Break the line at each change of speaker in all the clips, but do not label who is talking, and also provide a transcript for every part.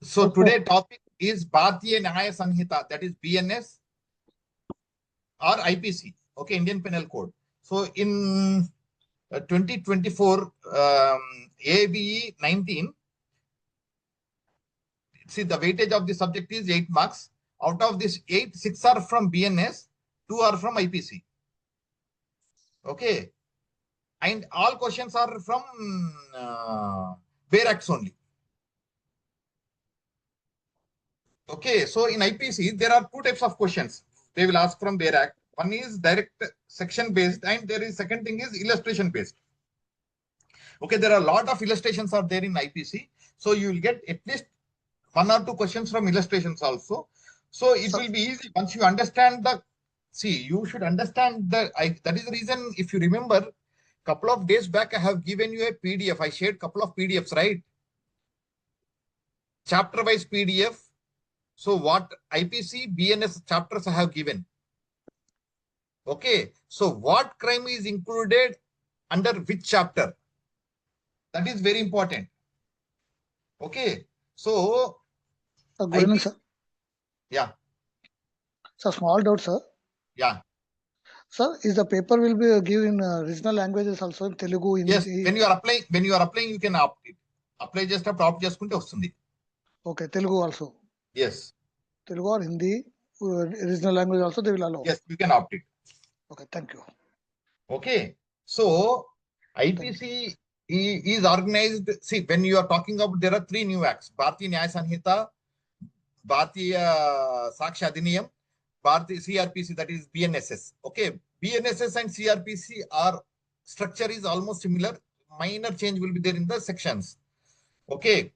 So
Yes, sir.
today topic is Bharatiya Nyaya Sanhita, that is BNS or IPC, okay, Indian Penal Code. So in 2024 AIBE 19, see the weightage of the subject is 8 marks. Out of this 8, 6 are from BNS, 2 are from IPC. Okay. And all questions are from BEAR Acts only. Okay, so in IPC, there are two types of questions they will ask from BEAR Act. One is direct section based, and there is second thing is illustration based. Okay, there are a lot of illustrations are there in IPC, so you will get at least 1 or 2 questions from illustrations also. So it will be easy once you understand the. See, you should understand the. That is the reason. If you remember, couple of days back, I have given you a PDF. I shared couple of PDFs, right? Chapter wise PDF. So what IPC, BNS chapters I have given. Okay. So what crime is included under which chapter? That is very important. Okay. So
Good evening,
IPC,
sir.
yeah.
Sir, small doubt, sir.
Yeah.
Sir, is the paper will be given in regional languages also in Telugu,
Yes.
Hindi?
When you are applying, you can opt it. Apply just opt చేసుకుంటే వస్తుంది.
Okay, Telugu also.
Yes.
Telugu or Hindi, regional language also they will allow.
Yes, you can opt it.
Okay, thank you.
Okay. So IPC is organized. See, when you are talking about, there are 3 new acts: Bharatiya Nyaya Sanhita, Bharatiya Sakshya Adhiniyam, Bharatiya CRPC, that is BNSS. Okay, BNSS and CRPC are structure is almost similar. Minor change will be there in the sections. Okay,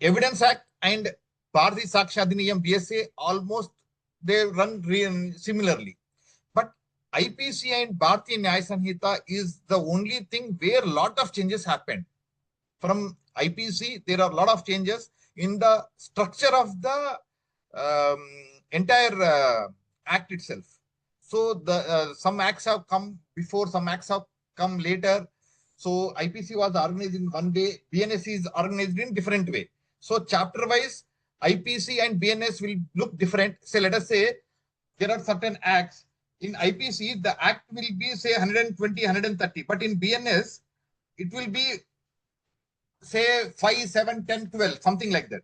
Evidence Act and Bharatiya Sakshya Adhiniyam BSA almost they run similarly. But IPC and Bharatiya Nyaya Sanhita is the only thing where a lot of changes happened. From IPC, there are a lot of changes in the structure of the entire act itself. So the some acts have come before, some acts have come later. So IPC was organized in one way, BNS is organized in different way. So chapter wise, IPC and BNS will look different. Say, let us say there are certain acts. In IPC, the act will be say 120, 130, but in BNS, it will be say 5, 7, 10, 12, something like that.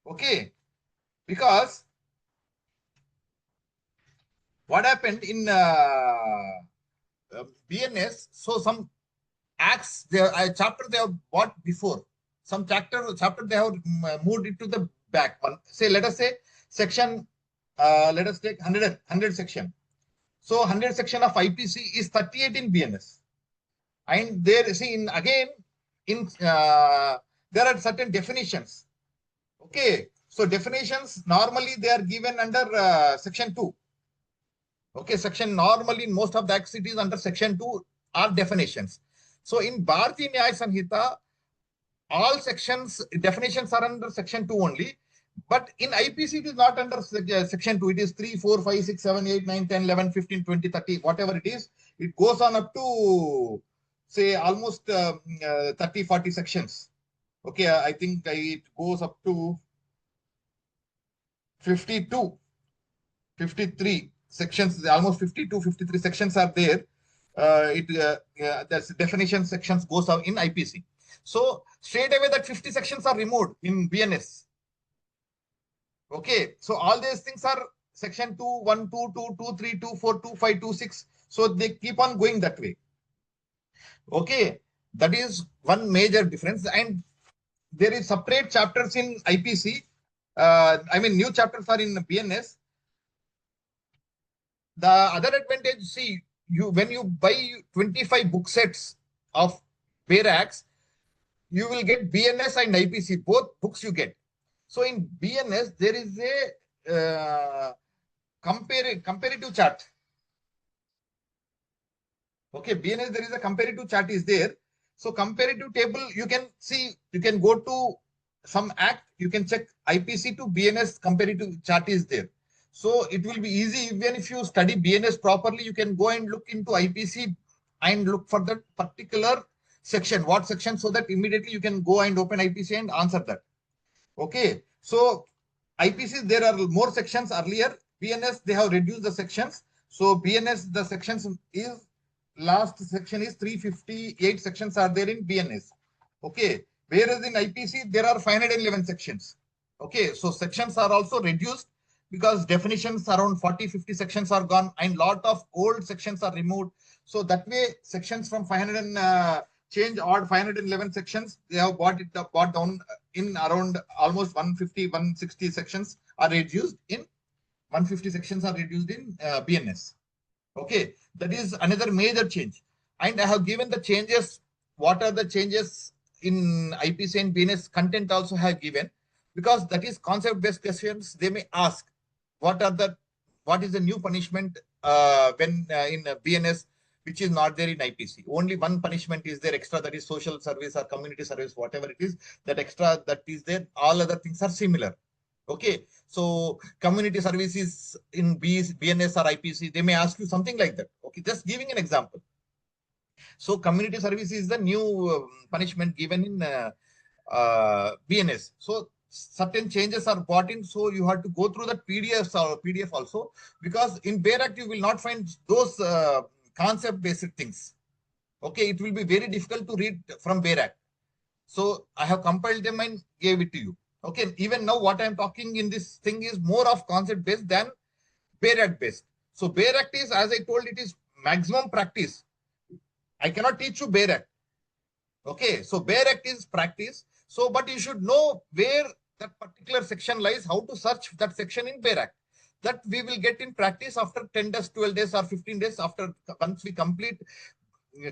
Okay. Because what happened in BNS, so some acts, there chapter they have bought before. Some chapter they have moved it to the back one. Say, let us say section, let us take 100 section. So 100 section of IPC is 38 in BNS. And there, see, in again, in there are certain definitions. Okay, so definitions normally they are given under section 2. Okay, section normally in most of the acts it is under section 2 are definitions. So in Bharatiya Nyaya Sanhita, all sections definitions are under section 2 only. But in IPC it is not under section 2. It is 3, 4, 5, 6, 7, 8, 9, 10, 11, 15, 20, 30, whatever it is. It goes on up to say almost 30, 40 sections. Okay, I think it goes up to 52, 53 sections, almost 52, 53 sections are there. That's definition sections goes out in IPC. So straight away that 50 sections are removed in BNS. Okay, so all these things are section 2, 1, 2, 2, 2, 3, 2, 4, 2, 5, 2, 6. So they keep on going that way. Okay, that is one major difference. And there is separate chapters in IPC. I mean, new chapters are in BNS. The other advantage, see, you when you buy 25 book sets of BEAR Acts, you will get BNS and IPC, both books you get. So in BNS, there is a comparative chart. Okay, BNS, there is a comparative chart is there. So comparative table, you can see, you can go to some act, you can check IPC to BNS comparative chart is there. So it will be easy. Even if you study BNS properly, you can go and look into IPC and look for that particular section, what section, so that immediately you can go and open IPC and answer that. Okay, so IPC, there are more sections earlier. BNS, they have reduced the sections. So BNS, the sections is, last section is 358 sections are there in BNS. Okay, whereas in IPC, there are 511 sections. Okay, so sections are also reduced because definitions around 40-50 sections are gone and lot of old sections are removed. So that way, sections from 500 and change or 511 sections, they have brought down in around almost 150, 160 sections are reduced in 150 sections are reduced in BNS. Okay, that is another major change. And I have given the changes. What are the changes in IPC and BNS content also have given, because that is concept based questions. They may ask what are the what is the new punishment when in BNS which is not there in IPC. Only one punishment is there extra, that is social service or community service, whatever it is, that extra that is there. All other things are similar. Okay, so community services in BNS or IPC, they may ask you something like that. Okay, just giving an example. So community service is the new punishment given in BNS. So certain changes are brought in. So you have to go through the PDFs or PDF also, because in BEAR Act you will not find those concept based things. Okay, it will be very difficult to read from BEAR Act. So I have compiled them and gave it to you. Okay, even now what I am talking in this thing is more of concept based than BEAR Act based. So BEAR Act is, as I told, it is maximum practice. I cannot teach you BEAR Act. Okay, so BEAR Act is practice. So, but you should know where that particular section lies, how to search that section in BEAR Act. That we will get in practice after 10 days, 12 days, or 15 days after once we complete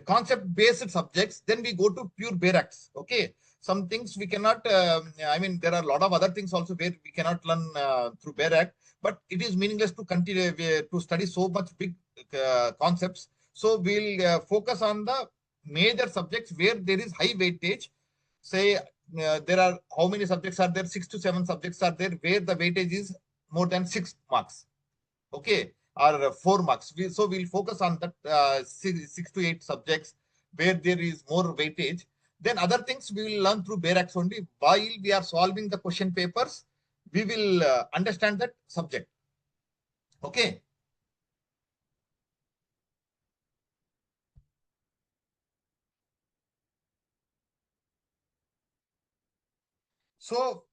concept based subjects, then we go to pure BEAR Acts. Okay, some things we cannot, I mean, there are a lot of other things also where we cannot learn through BEAR Act, but it is meaningless to continue to study so much big concepts. So we'll focus on the major subjects where there is high weightage. Say there are, how many subjects are there? 6 to 7 subjects are there where the weightage is more than 6 marks. Okay, or 4 marks. So we'll focus on that 6 to 8 subjects where there is more weightage. Then other things we will learn through BEAR Acts only. While we are solving the question papers, we will understand that subject. Okay. So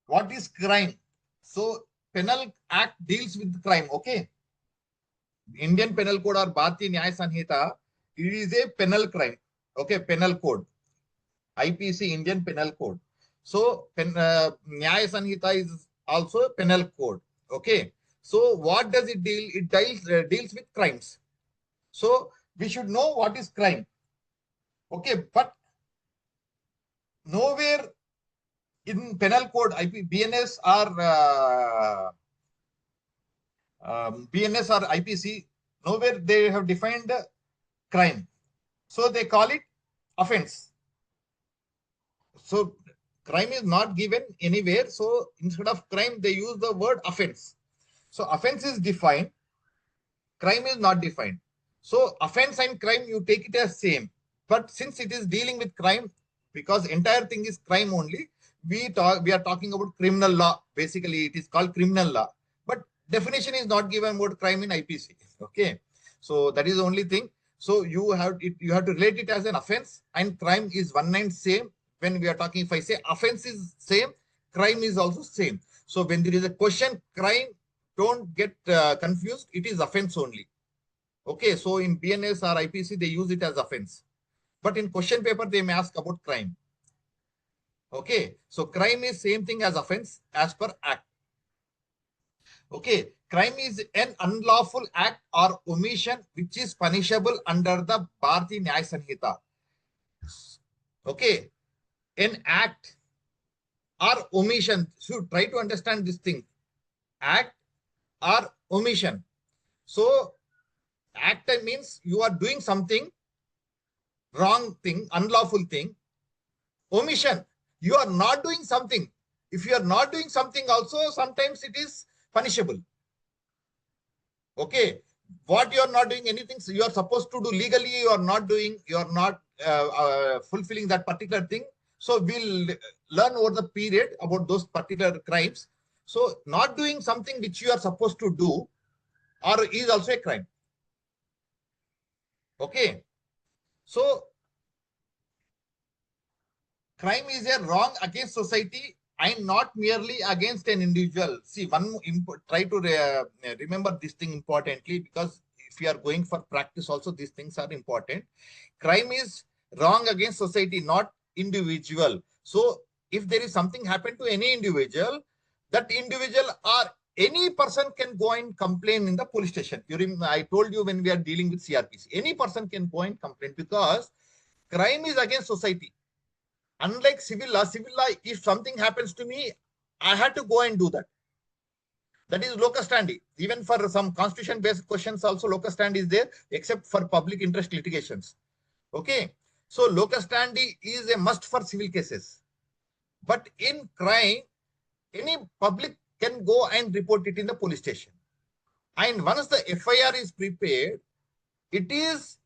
what is crime? So Penal Act deals with crime. Okay. Indian Penal Code or Bharatiya Nyaya Sanhita, it is a penal crime. Okay, penal code. IPC, Indian Penal Code. So Nyaya Sanhita is also a penal code. Okay. So what does it deal? It deals with crimes. So we should know what is crime. Okay, but nowhere in penal code, BNS or BNS or IPC, nowhere they have defined crime. So they call it offense. So crime is not given anywhere. So instead of crime, they use the word offense. So offense is defined, crime is not defined. So offense and crime, you take it as same. But since it is dealing with crime, because entire thing is crime only, we are talking about criminal law. Basically, it is called criminal law. But definition is not given about crime in IPC. Okay. So that is the only thing. So you have to relate it as an offense, and crime is one and same. When we are talking, if I say offense is same, crime is also same. So when there is a question, crime, don't get confused. It is offense only. Okay. So in BNS or IPC, they use it as offense. But in question paper, they may ask about crime. Okay. So crime is same thing as offense as per act. Okay. Crime is an unlawful act or omission which is punishable under the Bharatiya Nyaya Sanhita. Okay. An act or omission. So try to understand this thing. Act or omission. So act means you are doing something, wrong thing, unlawful thing. Omission, you are not doing something. If you are not doing something also, sometimes it is punishable. Okay. What you are not doing anything, so you are supposed to do legally, you are not doing, you are not fulfilling that particular thing. So we'll learn over the period about those particular crimes. So not doing something which you are supposed to do or is also a crime. Okay. So crime is a wrong against society and not merely against an individual. See, try to remember this thing importantly, because if you are going for practice also, these things are important. Crime is wrong against society, not individual. So if there is something happened to any individual, that individual or any person can go and complain in the police station. I told you when we are dealing with CRPC, any person can go and complain, because crime is against society. Unlike civil law, if something happens to me, I had to go and do that. That is locus standi. Even for some constitution-based questions also, locus standi is there, except for public interest litigations. Okay. So locus standi is a must for civil cases. But in crime, any public can go and report it in the police station. And once the FIR is prepared, it is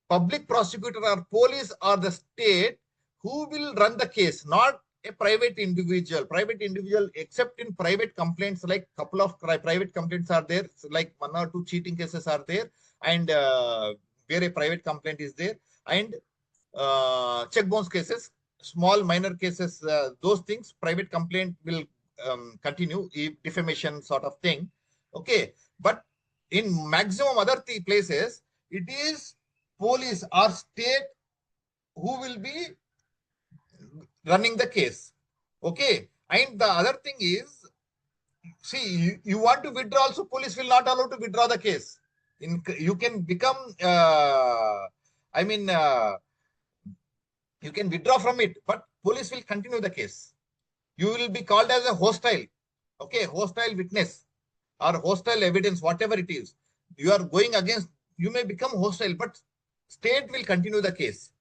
public prosecutor or police or the state who will run the case, not a private individual. Private individual, except in private complaints, like couple of private complaints are there, like 1 or 2 cheating cases are there, and where a private complaint is there, and check bounce cases, small minor cases, those things, private complaint will continue, defamation sort of thing. Okay. But in maximum other places, it is police or state who will be running the case. Okay. And the other thing is, see, you want to withdraw also, police will not allow to withdraw the case. You can become, you can withdraw from it, but police will continue the case. You will be called as a hostile. Okay. Hostile witness or hostile evidence, whatever it is. You are going against, you may become hostile, but state will continue the case.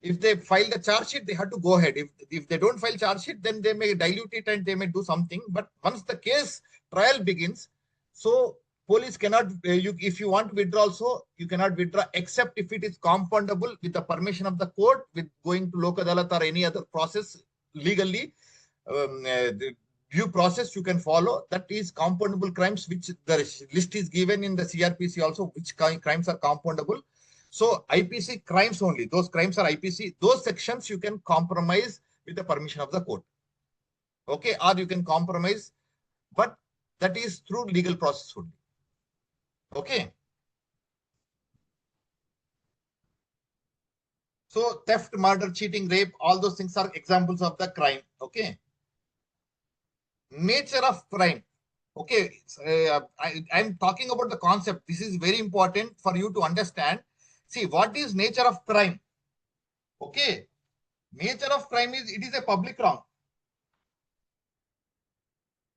If they file the charge sheet, they have to go ahead. If they don't file charge sheet, then they may dilute it and they may do something. But once the case trial begins, so police cannot, if you want to withdraw also, you cannot withdraw except if it is compoundable with the permission of the court, with going to Lok Adalat or any other process legally. The due process you can follow, that is compoundable crimes, which the list is given in the CRPC also, which crimes are compoundable. So IPC crimes only, those crimes are IPC, those sections you can compromise with the permission of the court. Okay. Or you can compromise, but that is through legal process only. Okay. So theft, murder, cheating, rape, all those things are examples of the crime. Okay. Nature of crime. Okay. I'm talking about the concept. This is very important for you to understand. See, what is nature of crime? Okay. Nature of crime is, it is a public wrong.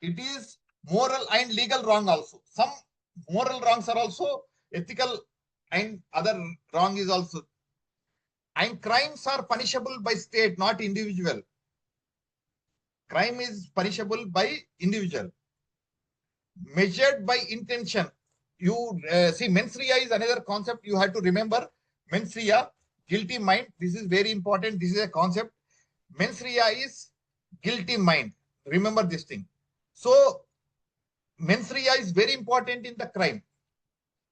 It is moral and legal wrong also. Some moral wrongs are also ethical, and other wrong is also. And crimes are punishable by state, not individual. Crime is punishable by individual. Measured by intention. You see, mens rea is another concept you have to remember. Mens rea, guilty mind. This is very important. This is a concept. Mens rea is guilty mind. Remember this thing. So mens rea is very important in the crime.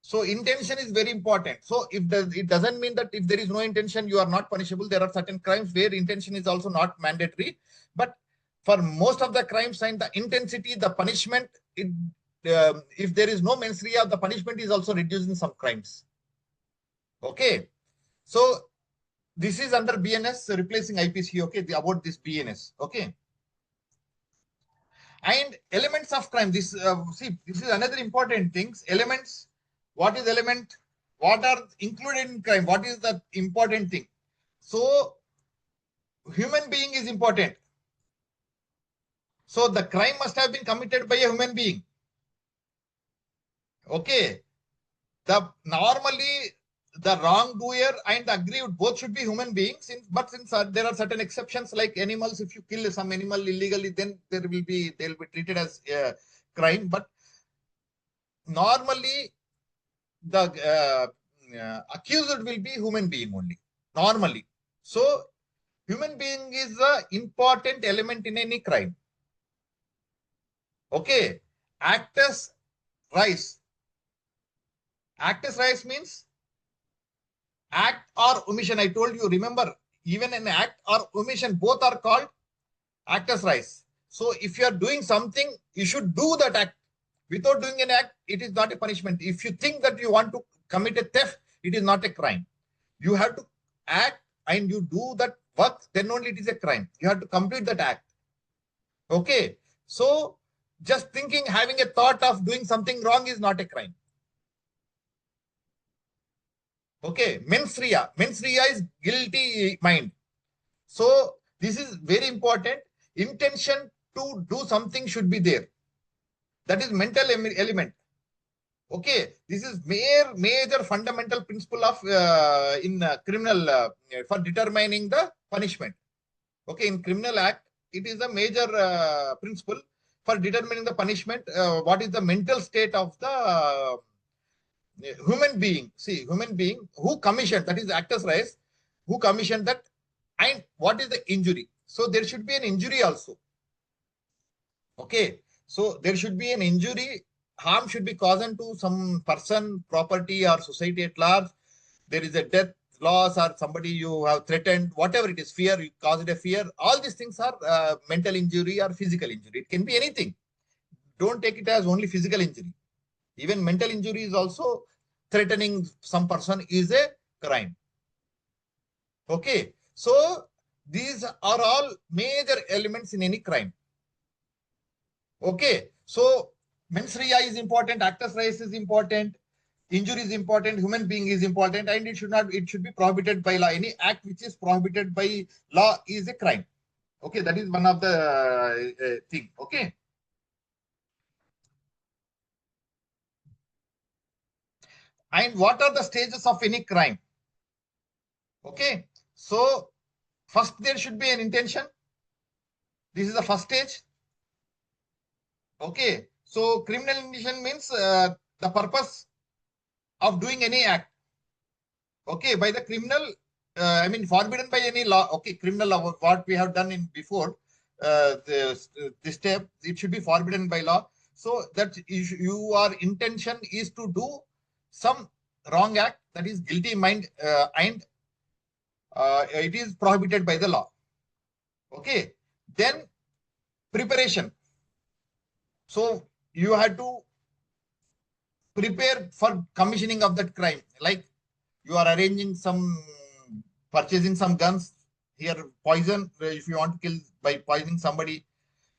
So intention is very important. So if it doesn't mean that if there is no intention, you are not punishable. There are certain crimes where intention is also not mandatory. But for most of the crimes and the intensity, the punishment, if there is no mens rea, the punishment is also reduced in some crimes. Okay. So this is under BNS, replacing IPC. Okay. About this BNS. Okay. And elements of crime. This is another important thing. Elements. What is element? What are included in crime? What is the important thing? So human being is important. So the crime must have been committed by a human being. Okay. Normally the wrongdoer and the aggrieved both should be human beings. But since there are certain exceptions, like animals, if you kill some animal illegally, then they'll be treated as crime. But normally the accused will be human being only. Normally. So Human being is the important element in any crime. Okay. Actus reus. Actus reus means act or omission. I told you, remember, even an act or omission, both are called actus reus. So if you are doing something, you should do that act. Without doing an act, it is not a punishment. If you think that you want to commit a theft, it is not a crime. You have to act and you do that work, then only it is a crime. You have to complete that act. Okay. So just thinking, having a thought of doing something wrong is not a crime. Okay. Mens rea. Mens rea is guilty mind. So this is very important. Intention to do something should be there. That is mental element. Okay, this is major fundamental principle of in criminal for determining the punishment. Okay, in criminal act, it is a major principle for determining the punishment. What is the mental state of the human being? See, human being who commissioned, that is actus reus, who commissioned that, and what is the injury? So there should be an injury also. Okay, so there should be an injury. Harm should be caused to some person, property, or society at large. There is a death, loss, or somebody you have threatened, whatever it is, fear, you caused a fear. All these things are mental injury or physical injury. It can be anything. Don't take it as only physical injury. Even mental injury is also threatening some person is a crime. Okay, so these are all major elements in any crime. Okay, so mens rea is important, actus reus is important, injury is important, human being is important, and it should be prohibited by law. Any act which is prohibited by law is a crime. Okay, that is one of the thing. Okay. And what are the stages of any crime? Okay, so first there should be an intention. This is the first stage. Okay, so criminal intention means the purpose of doing any act. Okay, by the criminal, I mean forbidden by any law. Okay, criminal law, what we have done in before this step, it should be forbidden by law. So that your intention is to do some wrong act, that is guilty mind, and it is prohibited by the law. Okay, then preparation. So you have to prepare for commissioning of that crime, like you are arranging some, purchasing some guns, here poison, if you want to kill by poisoning somebody.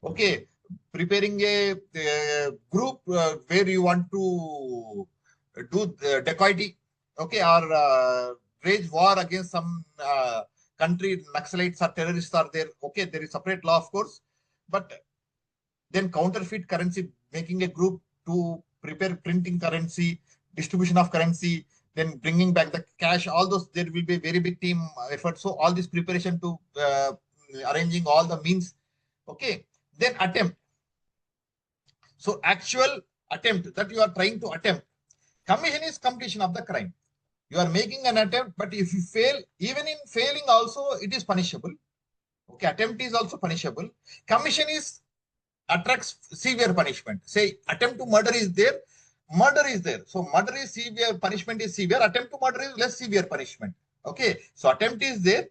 Okay, preparing a group where you want to do dacoity. Okay, or wage war against some country, Naxalites or terrorists are there. Okay, there is separate law, of course, but then counterfeit currency, making a group to prepare printing currency, distribution of currency, then bringing back the cash, all those, there will be a very big team effort. So all this preparation to arranging all the means. Okay, then attempt. So actual attempt that you are trying to attempt. Commission is completion of the crime. You are making an attempt, but if you fail, even in failing also, it is punishable. Okay, attempt is also punishable. Commission is attracts severe punishment. Say attempt to murder is there, murder is there. So murder is severe, punishment is severe. Attempt to murder is less severe punishment. Okay, so attempt is there.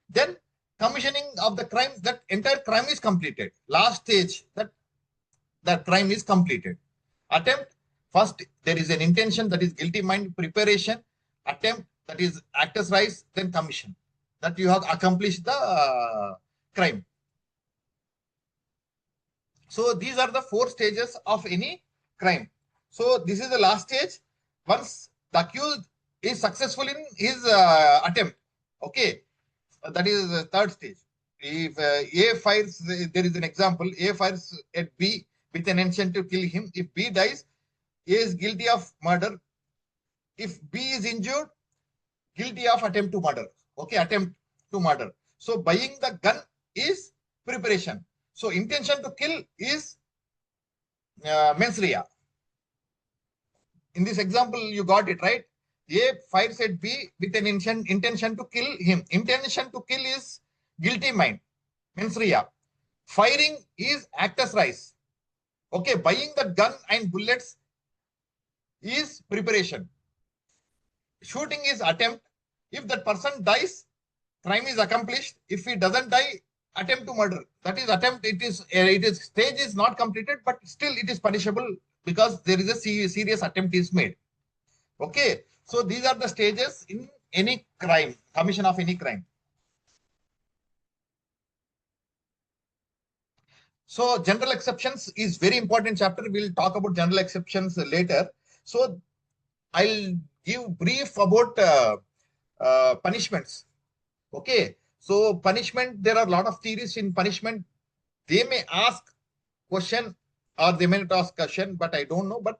Then commissioning of the crime, that entire crime is completed. Last stage, that crime is completed. Attempt, first there is an intention, that is guilty mind, preparation, attempt, that is actus reus, then commission, that you have accomplished the crime. So these are the 4 stages of any crime. So this is the last stage. Once the accused is successful in his attempt, okay, that is the 3rd stage. If A fires, there is an example, A fires at B with an intent to kill him. If B dies, A is guilty of murder. If B is injured, guilty of attempt to murder. Okay, attempt to murder. So buying the gun is preparation. So intention to kill is mens rea. In this example, you got it right. A fires at B with an intention to kill him. Intention to kill is guilty mind, mens rea. Firing is actus reus. Okay, buying the gun and bullets is preparation. Shooting is attempt. If that person dies, crime is accomplished. If he doesn't die, attempt to murder. That is attempt. It is stage is not completed, but still it is punishable because there is a serious attempt is made. Okay, so these are the stages in any crime, commission of any crime. So general exceptions is very important chapter. We'll talk about general exceptions later. So I'll give brief about punishments. Okay, so punishment, there are a lot of theories in punishment. They may ask question or they may not ask question, but I don't know. But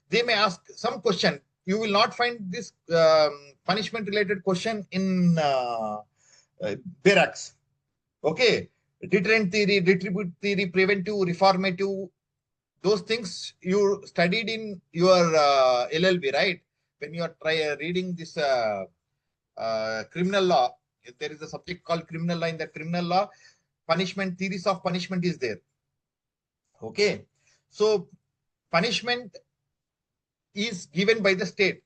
they may ask some question. You will not find this punishment related question in barracks. Okay, deterrent theory, retributive theory, preventive, reformative, those things you studied in your LLB, right? When you are reading this criminal law, there is a subject called criminal law. In the criminal law, punishment, theories of punishment is there. Okay, so punishment is given by the state.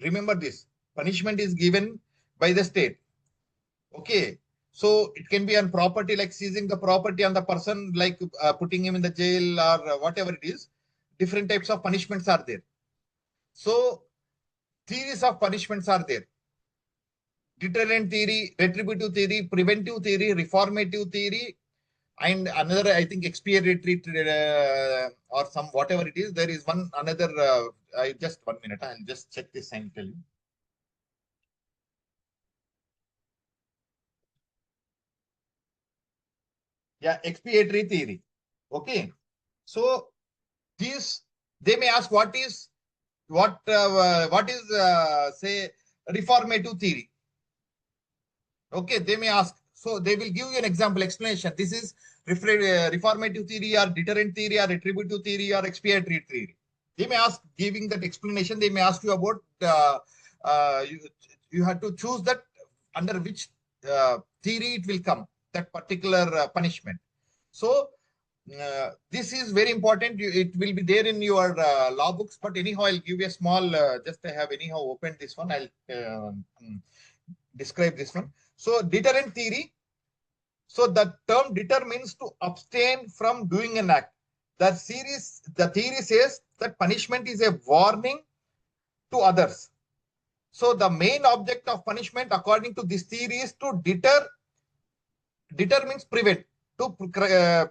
Remember this, punishment is given by the state. Okay, so it can be on property, like seizing the property on the person, like putting him in the jail or whatever it is. Different types of punishments are there. So theories of punishments are there. Deterrent theory, retributive theory, preventive theory, reformative theory, and another, I think, expiatory or some whatever it is. There is one another. Just 1 minute. I'll just check this and tell you. Yeah, expiatory theory. Okay, so these, they may ask what is say reformative theory. Okay, they may ask. So they will give you an example explanation. This is reformative theory or deterrent theory or retributive theory or expiatory theory. They may ask, giving that explanation, they may ask you about you have to choose that under which theory it will come, that particular punishment. So this is very important. It will be there in your law books, but anyhow, I'll give you a small, just I have anyhow opened this one. I'll describe this one. So deterrent theory. So the term deter means to abstain from doing an act. The theory says that punishment is a warning to others. So the main object of punishment, according to this theory, is to deter. Deter means prevent, to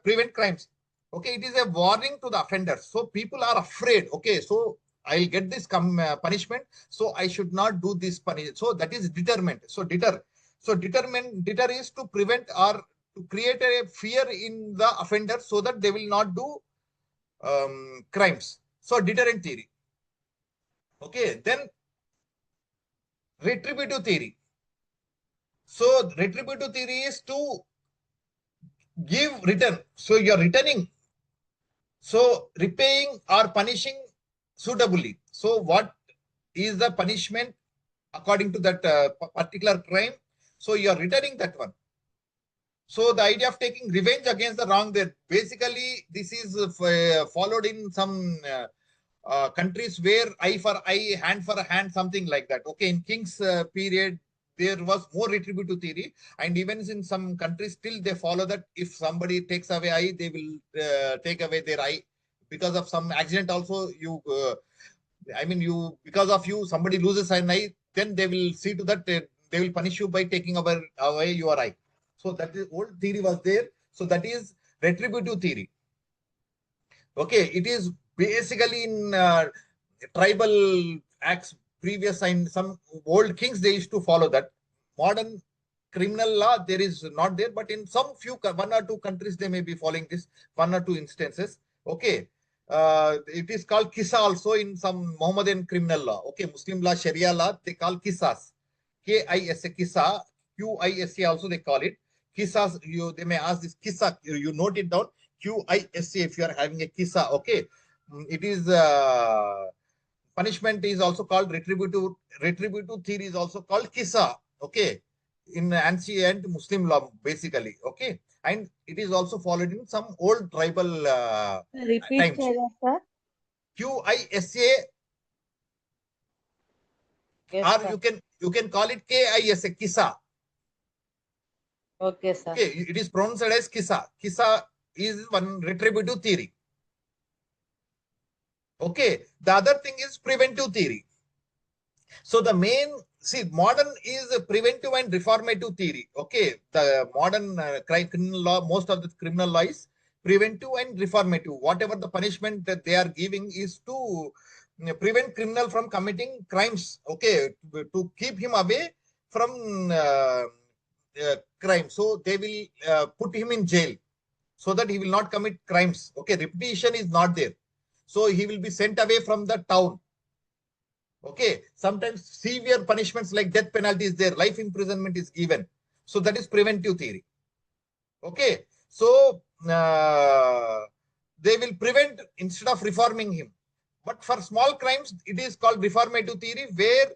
prevent crimes. Okay, it is a warning to the offenders. So people are afraid. Okay, so I'll get this punishment, so I should not do this punishment. So that is determent. So deter. So deter is to prevent or to create a fear in the offender so that they will not do crimes. So deterrent theory. Okay, then retributive theory. So retributive theory is to give return. So you are returning. So repaying or punishing suitably. So what is the punishment according to that particular crime? So you are returning that one. So the idea of taking revenge against the wrong there, basically this is followed in some countries where eye for eye, hand for hand, something like that. Okay, in King's period, there was more retributive theory, and even in some countries still they follow that if somebody takes away eye, they will take away their eye. Because of some accident also, you because of you somebody loses an eye, then they will see to that they will punish you by taking away your eye. So that is old theory was there. So that is retributive theory. Okay, it is basically in tribal acts previous, and some old kings they used to follow that. Modern criminal law there is not there, but in some few, one or two countries they may be following this, one or two instances. Okay, it is called kisa also in some Mohammedan criminal law. Okay, Muslim law, Sharia law, they call kisas, K-I-S-A, kisa, Q-I-S-A also they call it. Kisas, they may ask this kisa, you note it down, Q-I-S-A if you are having a kisa. Okay, it is punishment is also called retributive. Retributive theory is also called kisa. Okay, in ancient Muslim law, basically. Okay. And it is also followed in some old tribal
Repeat
times.
cheyala, sir.
QISA,
Yes,
or
sir.
you can call it KISA, KISA.
Okay, sir.
Okay, it is pronounced as KISA. KISA is one retributive theory. Okay, the other thing is preventive theory. So the main, see, modern is a preventive and reformative theory. Okay, the modern criminal law, most of the criminal law is preventive and reformative. Whatever the punishment that they are giving is to prevent criminal from committing crimes. Okay, to keep him away from crime. So they will put him in jail so that he will not commit crimes. Okay, repetition is not there. So he will be sent away from the town. Okay, sometimes severe punishments like death penalty is there, life imprisonment is given. So that is preventive theory. Okay, so they will prevent instead of reforming him. But for small crimes, it is called reformative theory, where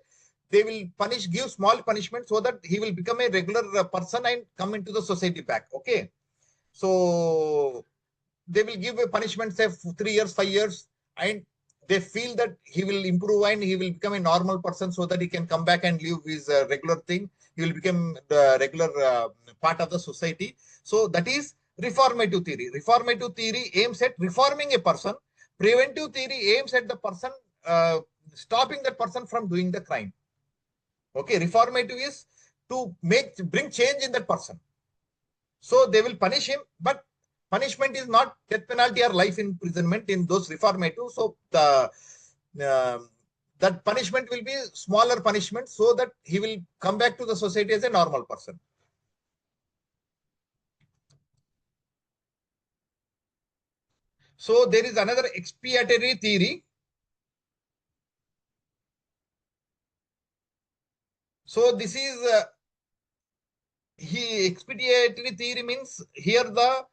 they will punish, give small punishment so that he will become a regular person and come into the society back. Okay, so they will give a punishment, say 3 years, 5 years, and they feel that he will improve and he will become a normal person so that he can come back and live his regular thing. He will become the regular part of the society. So that is reformative theory. Reformative theory aims at reforming a person. Preventive theory aims at the person, stopping that person from doing the crime. Okay, reformative is to bring change in that person. So they will punish him, but punishment is not death penalty or life imprisonment in those reformative. So the that punishment will be smaller punishment so that he will come back to the society as a normal person. So there is another expiatory theory. So this is expiatory theory means here the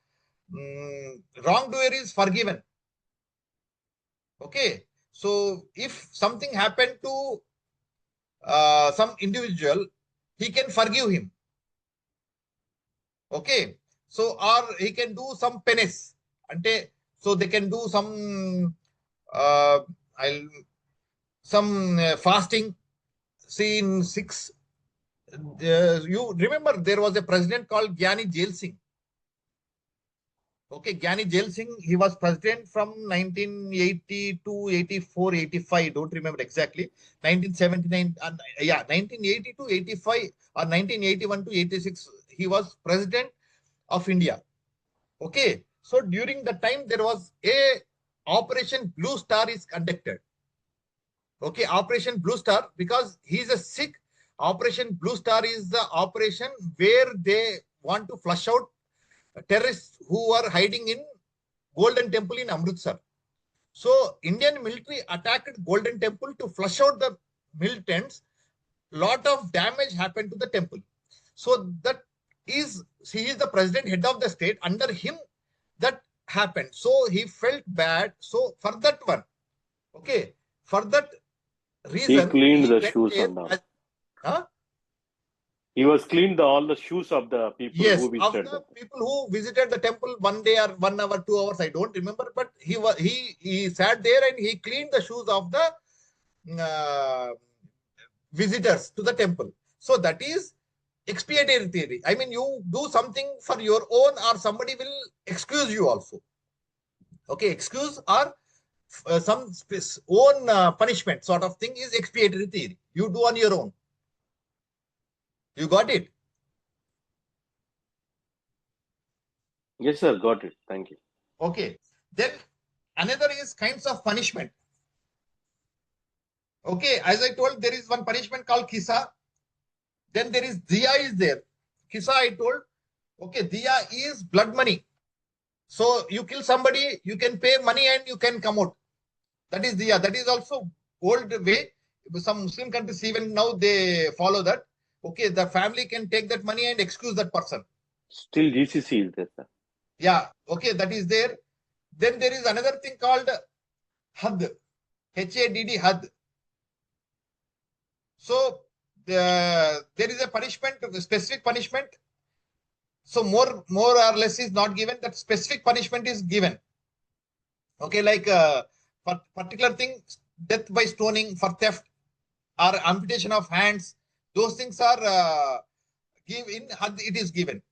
wrongdoer is forgiven. Okay, so if something happened to some individual, he can forgive him. Okay, so or he can do some penance. So they can do some fasting. See in 6. You remember there was a president called Gyani Jail Singh. Okay, Gyani Jail Singh, he was president from 1980 to 84, 85. Don't remember exactly. 1979, 1980 to 85 or 1981 to 86. He was president of India. Okay, so during the time there was a Operation Blue Star is conducted. Okay, Operation Blue Star, because he is a Sikh. Operation Blue Star is the operation where they want to flush out terrorists who are hiding in Golden Temple in Amritsar. So Indian military attacked Golden Temple to flush out the militants. Lot of damage happened to the temple. So that is, he is the president, head of the state. Under him that happened. So he felt bad. So for that one, okay, for that reason,
he cleaned the
went
shoes
there
and all.
huh?
He was cleaned all the shoes of the people
Yes,
who
of
visited
the
them.
people who visited the temple 1 day or 1 hour, 2 hours, I don't remember. But he sat there and he cleaned the shoes of the visitors to the temple. So that is expiatory theory. I mean, you do something for your own, or somebody will excuse you also. Okay, excuse or some own punishment sort of thing is expiatory theory. You do on your own. You got it?
Yes, sir, got it. Thank you.
Okay. Then another is kinds of punishment. Okay, as I told, there is one punishment called kisa. Then there is diya is there. Kisa I told. Okay, diya is blood money. So you kill somebody, you can pay money and you can come out. That is diya. That is also old way. Some Muslim countries even now they follow that. Okay, the family can take that money and excuse that person.
Still GCC is there, sir.
Yeah, okay, that is there. Then there is another thing called HAD. HADD, HAD. So there is a punishment, a specific punishment. So more or less is not given. That specific punishment is given. Okay, like for particular thing, death by stoning, for theft or amputation of hands, those things are given. It is given.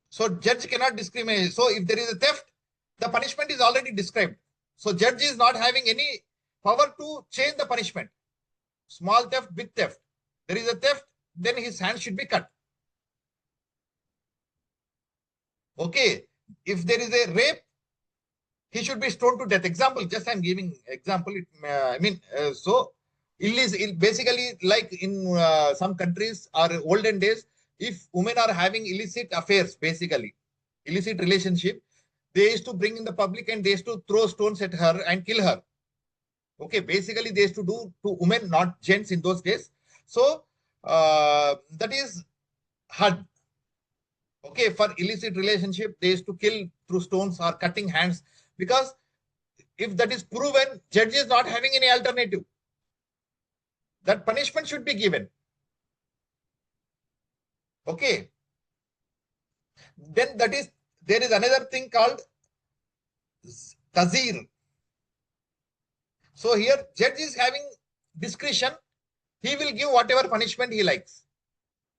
So judge cannot discriminate. So if there is a theft, the punishment is already described. So judge is not having any power to change the punishment. Small theft, big theft. There is a theft, then his hand should be cut. Okay. If there is a rape, he should be stoned to death. Example, just I'm giving example. Basically, like in some countries or olden days, if women are having illicit affairs, basically illicit relationship, they used to bring in the public and they used to throw stones at her and kill her. Okay, basically they used to do to women, not gents in those days. So that is had. Okay, for illicit relationship, they used to kill through stones or cutting hands, because if that is proven, judge is not having any alternative. That punishment should be given. Okay. Then there is another thing called tazir. So here judge is having discretion. He will give whatever punishment he likes.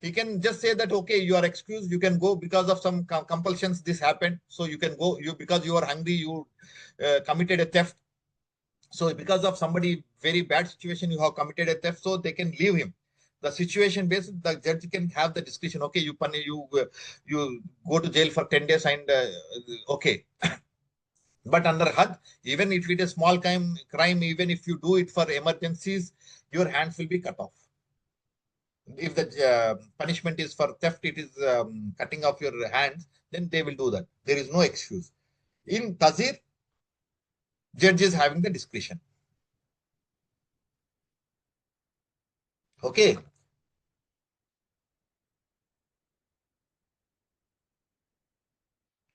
He can just say that, okay, you are excused. You can go because of some compulsions. This happened. So you can go. Because you are hungry, you committed a theft. So because of somebody very bad situation, you have committed a theft. So they can leave him. The situation based, the judge can have the discretion. Okay, you go to jail for 10 days and okay. But under HUD, even if it is a small crime, even if you do it for emergencies, your hands will be cut off. If the punishment is for theft, it is cutting off your hands, then they will do that. There is no excuse. In Tazir, judge is having the discretion. Okay.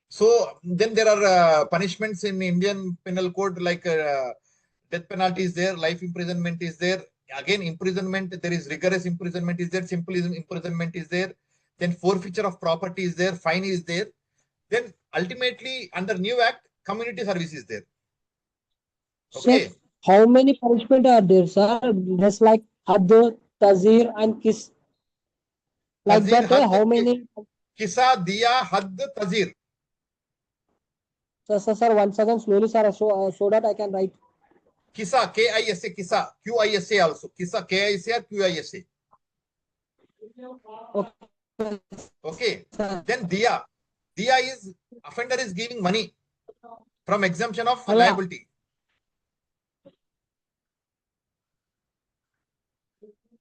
So then there are punishments in Indian Penal Code, like death penalty is there, life imprisonment is there. Again, imprisonment, there is rigorous imprisonment is there, simple imprisonment is there. Then forfeiture of property is there, fine is there. Then ultimately, under new act, community service is there. Okay.
Sir, how many punishment are there, sir? Just like Hadd, Tazir, and Kiss. Like
Tazir,
that,
Hadd,
how many?
Kisa, Diya, Hadd, Tazir.
Sir, once again, slowly, sir, so that I can write.
Kisa, K-I-S-A, Kisa, Q-I-S-A also. Kisa, K-I-S-A or Q-I-S-A.
Okay.
Okay.
Sir.
Then Diya. Diya is, offender is giving money from exemption of
Allah.
liability.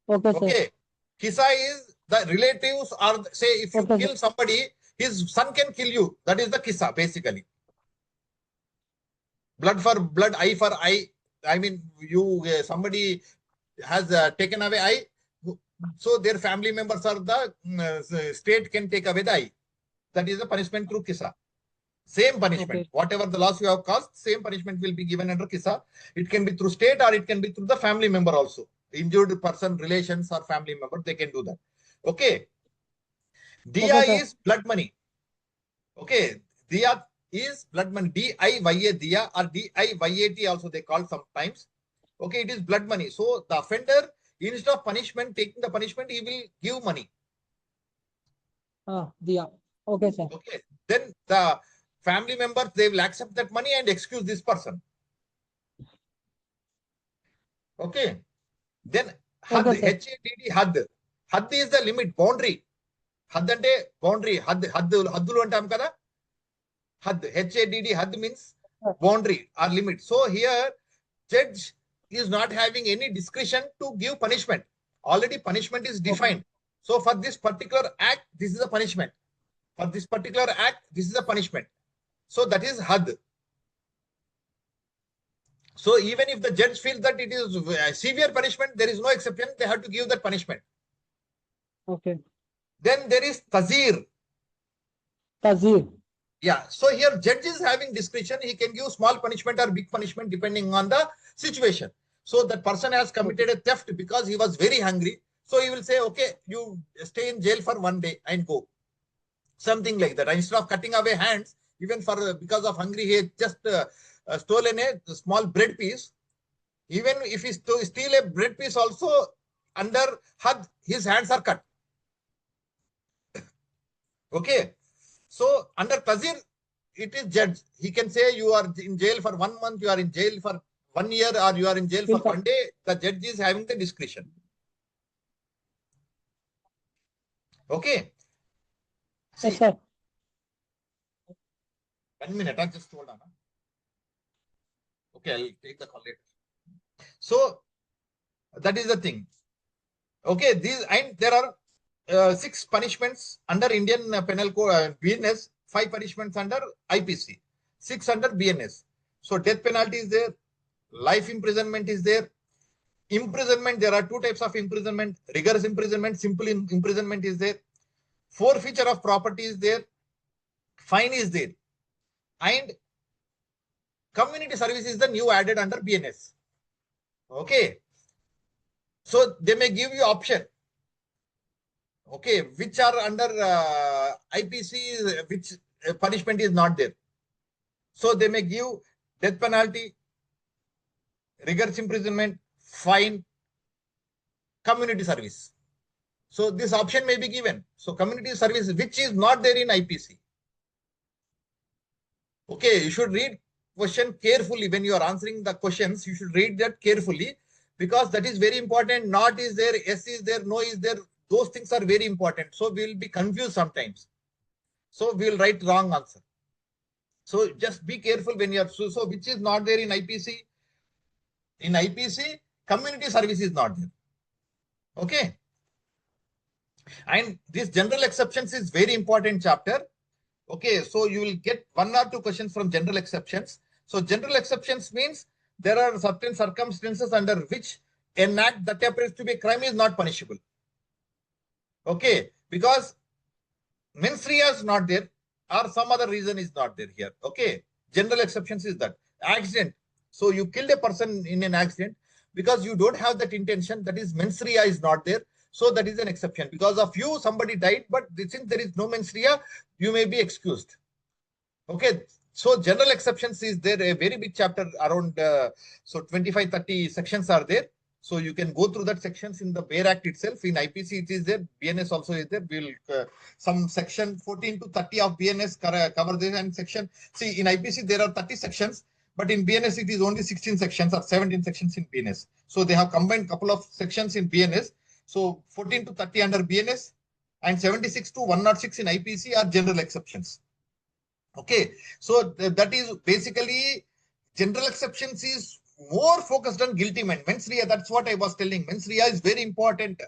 Okay, sir.
Okay. Kisa is the relatives, or say if you
Okay,
kill somebody, his son can kill you. That is the Kisa, basically. Blood for blood, eye for eye. I mean, you somebody has taken away eye, so their family members or the state can take away the eye. That is the punishment through Kisa. Same punishment.
Okay.
Whatever the loss you have caused, same punishment will be given under Kisa. It can be through state or it can be through the family member also. Injured person, relations or family member, they can do that. Okay. Diya
Okay,
is blood money. Okay. Diya is blood money. D-I-Y-A Diya or D-I-Y-A-T also they call sometimes. Okay. It is blood money. So the offender, instead of punishment, taking the punishment, he will give money.
Diya. Okay, sir.
Okay. Then the family members, they will accept that money and excuse this person. Okay. Then HUD,
Okay, sir.
H-A-D-D, HUD. HUD is the limit, boundary. HUD ante boundary. Haddulu antam kada. HUD, H-A-D-D, HUD means boundary or limit. So here, judge is not having any discretion to give punishment. Already punishment is defined. So for this particular act, this is a punishment. For this particular act, this is a punishment. So that is HUD. So even if the judge feels that it is a severe punishment, there is no exception. They have to give that punishment.
Okay.
Then there is Tazir.
Tazir.
Yeah. So here judge is having discretion. He can give small punishment or big punishment depending on the situation. So that person has committed a theft because he was very hungry. So he will say, okay, you stay in jail for 1 day and go. Something like that. Instead of cutting away hands, even for because of hungry, he had just stolen a small bread piece. Even if he steal a bread piece also, under had his hands are cut. Okay. So under Tazir, it is judge. He can say you are in jail for 1 month, you are in jail for 1 year, or you are in jail for 1 day. The judge is having the discretion. Okay. See,
Yes, sir.
1 minute, I just hold on. Okay, I'll take the call later. So that is the thing. Okay, these and there are 6 punishments under Indian Penal Code BNS, 5 punishments under IPC, 6 under BNS. So death penalty is there, life imprisonment is there. Imprisonment, there are 2 types of imprisonment: rigorous imprisonment, simple imprisonment is there. Forfeiture of property is there, fine is there, and community service is the new added under BNS. Okay, so they may give you option. Okay, which are under IPC, which punishment is not there. So they may give death penalty, rigorous imprisonment, fine, community service. So this option may be given. So community service, which is not there in IPC. Okay, you should read question carefully when you are answering the questions. You should read that carefully, because that is very important. Not is there, yes is there, no is there. Those things are very important. So we will be confused sometimes. So we will write wrong answer. So just be careful when you are, so which is not there in IPC. In IPC, community service is not there. Okay. And this general exceptions is very important chapter. Okay, so you will get 1 or 2 questions from general exceptions. So general exceptions means there are certain circumstances under which an act that appears to be a crime is not punishable. Okay, because mens rea is not there, or some other reason is not there here. Okay, general exceptions is that. Accident. So you killed a person in an accident because you don't have that intention, that is mens rea is not there. So that is an exception. Because of you, somebody died, but since there is no mens rea, you may be excused. Okay, so general exceptions is there, a very big chapter around, so 25-30 sections are there. So you can go through that sections in the BEAR Act itself. In IPC it is there, BNS also is there. We'll some section 14 to 30 of BNS cover this, and section, see in IPC there are 30 sections, but in BNS it is only 16 sections or 17 sections in BNS. So they have combined couple of sections in BNS. So 14 to 30 under BNS and 76 to 106 in IPC are general exceptions. Okay, so that is basically general exceptions is more focused on guilty men. Mens rea, that's what I was telling. Mens rea is very important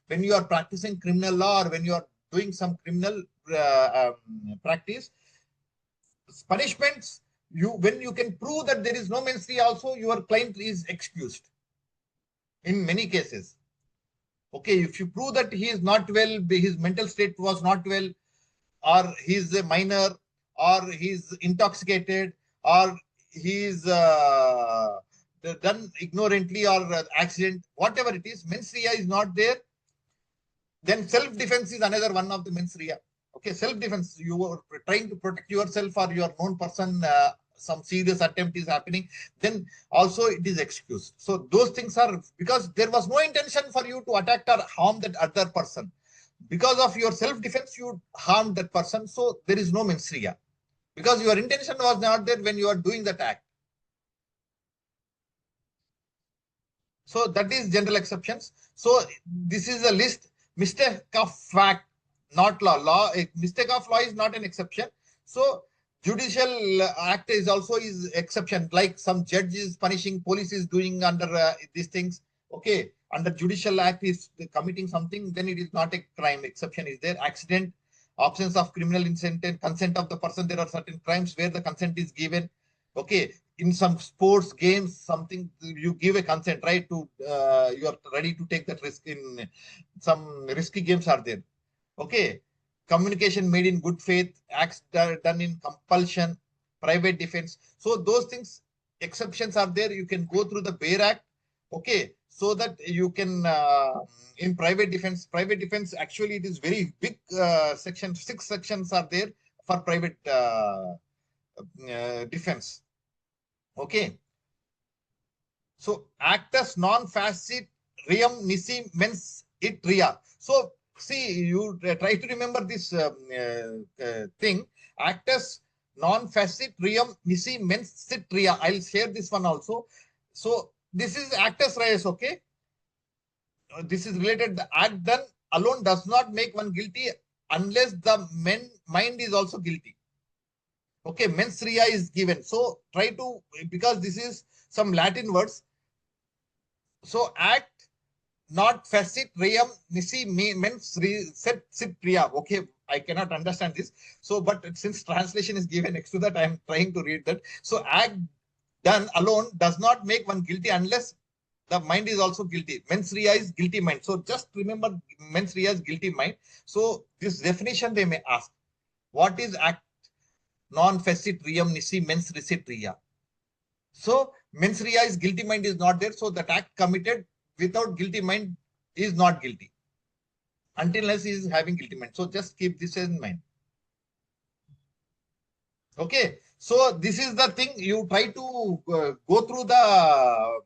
when you are practicing criminal law or when you are doing some criminal practice. Punishments, when you can prove that there is no mens rea also, your client is excused in many cases. Okay, if you prove that he is not well, his mental state was not well, or he is a minor, or he is intoxicated, or he is done ignorantly or accident, whatever it is, mens rea is not there, then self-defense is another one of the mens rea. Okay, self-defense, you are trying to protect yourself or your known person, some serious attempt is happening, then also it is excused. So those things are, because there was no intention for you to attack or harm that other person. Because of your self-defense, you harmed that person. So there is no mens rea. Because your intention was not there when you are doing that act. So that is general exceptions. So this is a list. Mistake of fact, not law. A mistake of law is not an exception. So judicial act is also is exception. Like some judge is punishing, police is doing under these things. Okay, under judicial act is committing something, then it is not a crime. Exception is there. Accident, absence of criminal intent, consent of the person. There are certain crimes where the consent is given. Okay, in some sports games, something you give a consent, right? To you are ready to take that risk. In some risky games are there. Okay, communication made in good faith, acts done in compulsion, private defense. So those things, exceptions are there. You can go through the BEAR Act. Okay, so that you can in private defense actually it is very big section. 6 sections are there for private defense. Okay, so actus non facit reum nisi mens it rea. So see, you try to remember this thing. Actus non facit reum nisi mens sit rea. I'll share this one also. So this is actus reus. Okay, this is related. The act done alone does not make one guilty unless the mind is also guilty. Okay, mens rea is given. So try to, because this is some Latin words. So act not facit reum nisi mens set sit rea. Okay, I cannot understand this. So, but since translation is given next to that, I am trying to read that. So act done alone does not make one guilty unless the mind is also guilty. Mens rea is guilty mind. So just remember mens rea is guilty mind. So this definition they may ask. What is act non facit reum nisi mens recit rea? So mens rea is guilty mind is not there. So that act committed without guilty mind is not guilty until unless he is having guilty mind. So just keep this in mind. Okay. So this is the thing you try to go through the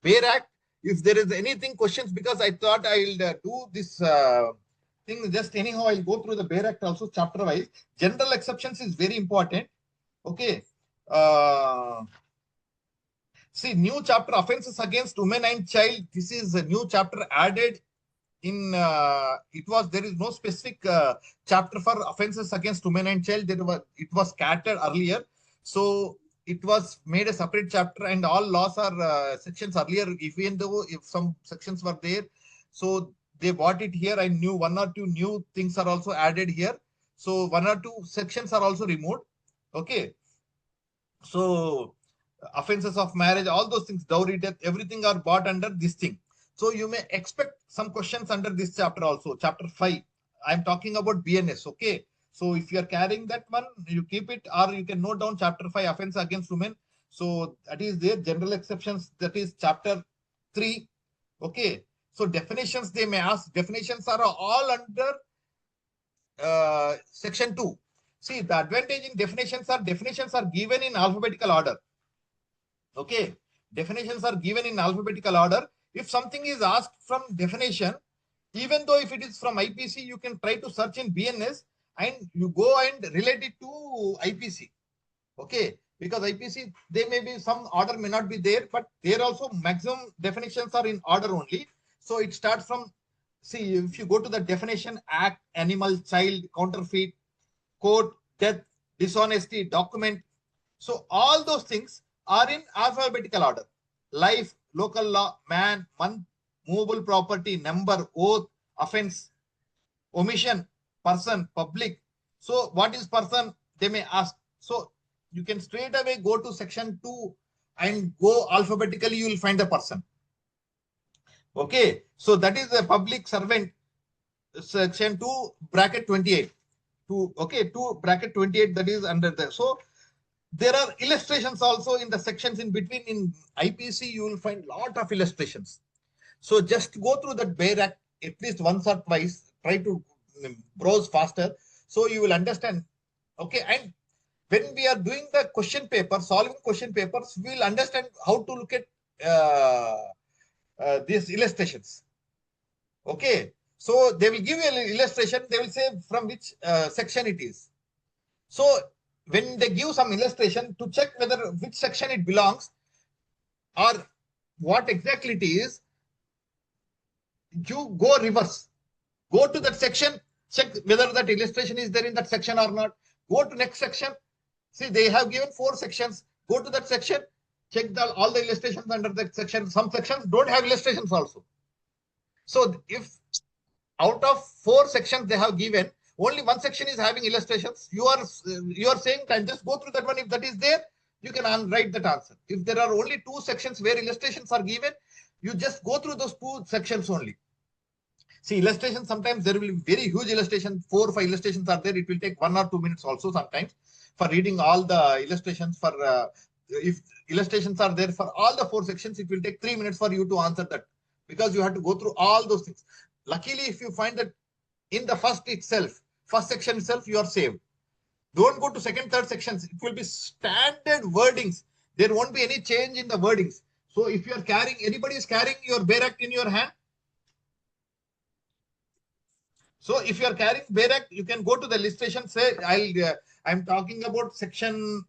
BEAR Act. If there is anything questions, because I thought I'll do this thing just anyhow, I'll go through the BEAR Act also chapter wise. General exceptions is very important. Okay. See, new chapter offenses against women and child. This is a new chapter added in. There is no specific chapter for offenses against women and child. It was scattered earlier, so it was made a separate chapter, and all laws are sections earlier. Even though if some sections were there, so they brought it here. I knew 1 or 2 new things are also added here. So 1 or 2 sections are also removed. Okay, so offenses of marriage, all those things, dowry, death, everything are brought under this thing. So you may expect some questions under this chapter also. Chapter 5, I'm talking about BNS. Okay. So if you are carrying that one, you keep it, or you can note down chapter 5, offense against women. So that is there. General exceptions, that is chapter 3. Okay. So definitions they may ask. Definitions are all under section 2. See, the advantage in definitions are given in alphabetical order. Okay, definitions are given in alphabetical order. If something is asked from definition, even though if it is from IPC, you can try to search in BNS and you go and relate it to IPC. Okay, because IPC, they may be some order may not be there, but there also maximum definitions are in order only. So it starts from, see, if you go to the definition, act, animal, child, counterfeit, court, death, dishonesty, document. So all those things are in alphabetical order. Life, local law, man, month, movable property, number, oath, offense, omission, person, public. So what is person? They may ask. So you can straight away go to section 2 and go alphabetically, you will find the person. Okay. So that is the public servant, section 2 bracket 28. 2 bracket 28, that is under there. So there are illustrations also in the sections in between. In IPC, you will find lot of illustrations. So just go through that BEAR Act at least once or twice. Try to browse faster, so you will understand. Okay, and when we are doing the question paper, solving question papers, we will understand how to look at these illustrations. Okay, so they will give you an illustration. They will say from which section it is. So when they give some illustration, to check whether which section it belongs or what exactly it is, you go reverse. Go to that section, check whether that illustration is there in that section or not. Go to next section. See, they have given 4 sections. Go to that section, check all the illustrations under that section. Some sections don't have illustrations also. So if out of 4 sections they have given, only 1 section is having illustrations, you are saying, can just go through that one. If that is there, you can write that answer. If there are only 2 sections where illustrations are given, you just go through those 2 sections only. See, illustration, sometimes there will be very huge illustration, 4 or 5 illustrations are there. It will take 1 or 2 minutes also sometimes for reading all the illustrations. For if illustrations are there for all the 4 sections, it will take 3 minutes for you to answer that, because you have to go through all those things. Luckily, if you find that in the first section itself, you are saved. Don't go to second, third sections. It will be standard wordings. There won't be any change in the wordings. So if you are carrying, anybody is carrying your Bare Act in your hand. So if you are carrying Bare Act, you can go to the illustration. Say, I'm talking about section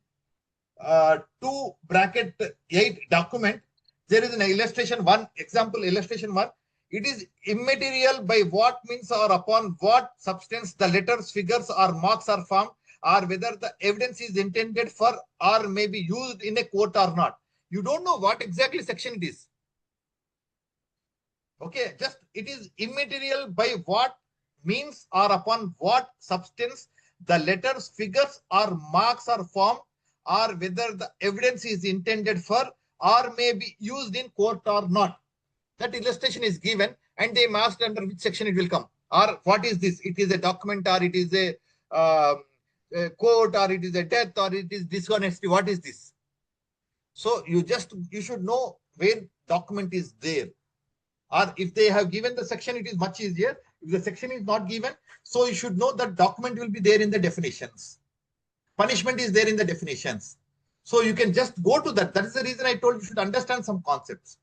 2(8) document. There is an illustration 1, example illustration 1. It is immaterial by what means or upon what substance the letters, figures, or marks are formed, or whether the evidence is intended for or may be used in a court or not. You don't know what exactly section it is. Okay, just it is immaterial by what means or upon what substance the letters, figures, or marks are formed, or whether the evidence is intended for or may be used in court or not. That illustration is given, and they asked under which section it will come, or what is this? It is a document, or it is a court, or it is a death, or it is dishonesty. What is this? So you should know where document is there. Or if they have given the section, it is much easier. If the section is not given, so you should know that document will be there in the definitions. Punishment is there in the definitions. So you can just go to that. That is the reason I told you should understand some concepts.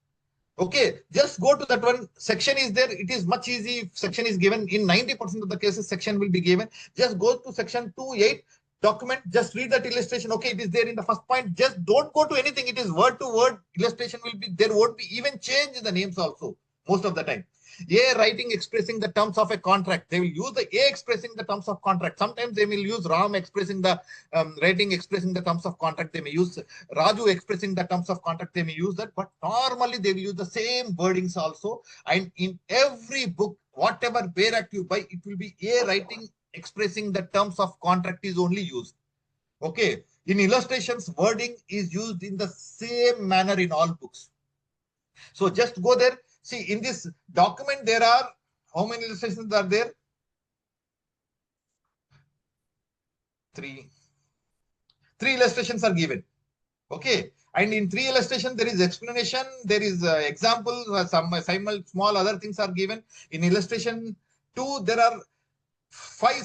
Okay, just go to that one. Section is there. It is much easy. If section is given, in 90% of the cases, section will be given. Just go to section 2(8) document. Just read that illustration. Okay, it is there in the first point. Just don't go to anything. It is word to word. Illustration will be there. Won't be even change in the names also most of the time. A writing expressing the terms of a contract. They will use the A expressing the terms of contract. Sometimes they will use Ram expressing the writing expressing the terms of contract. They may use Raju expressing the terms of contract. They may use that, but normally they will use the same wordings also. And in every book, whatever Bare Act you buy, it will be A writing expressing the terms of contract is only used. Okay. In illustrations, wording is used in the same manner in all books. So just go there. See, in this document, there are, how many illustrations are there? 3. 3 illustrations are given. Okay. And in 3 illustrations, there is explanation, there is example, some small other things are given. In illustration 2, there are 5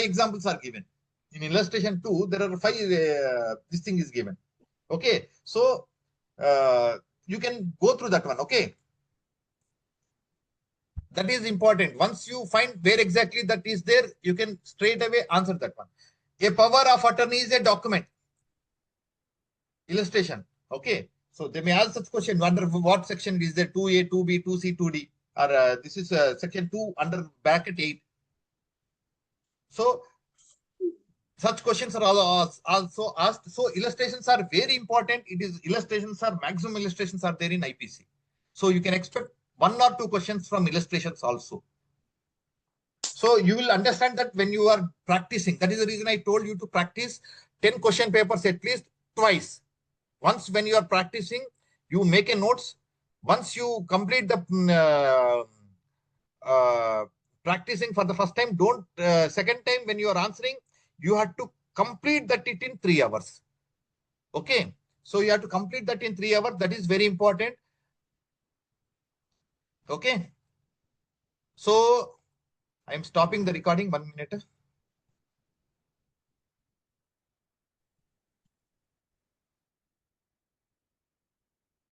examples are given. In illustration 2, there are 5, this thing is given. Okay. So, you can go through that one. Okay. That is important. Once you find where exactly that is there, you can straight away answer that one. A power of attorney is a document. Illustration. Okay. So they may ask such question. Wonder what section is there? 2A, 2B, 2C, 2D. Or this is section 2 under bracket 8. So such questions are also asked. So illustrations are very important. Maximum illustrations are there in IPC. So you can expect 1 or 2 questions from illustrations also. So you will understand that when you are practicing. That is the reason I told you to practice 10 question papers at least twice. Once when you are practicing, you make a notes. Once you complete the practicing for the first time, don't second time when you are answering, you have to complete that it in 3 hours. Okay. So you have to complete that in 3 hours. That is very important. Okay. So I am stopping the recording 1 minute.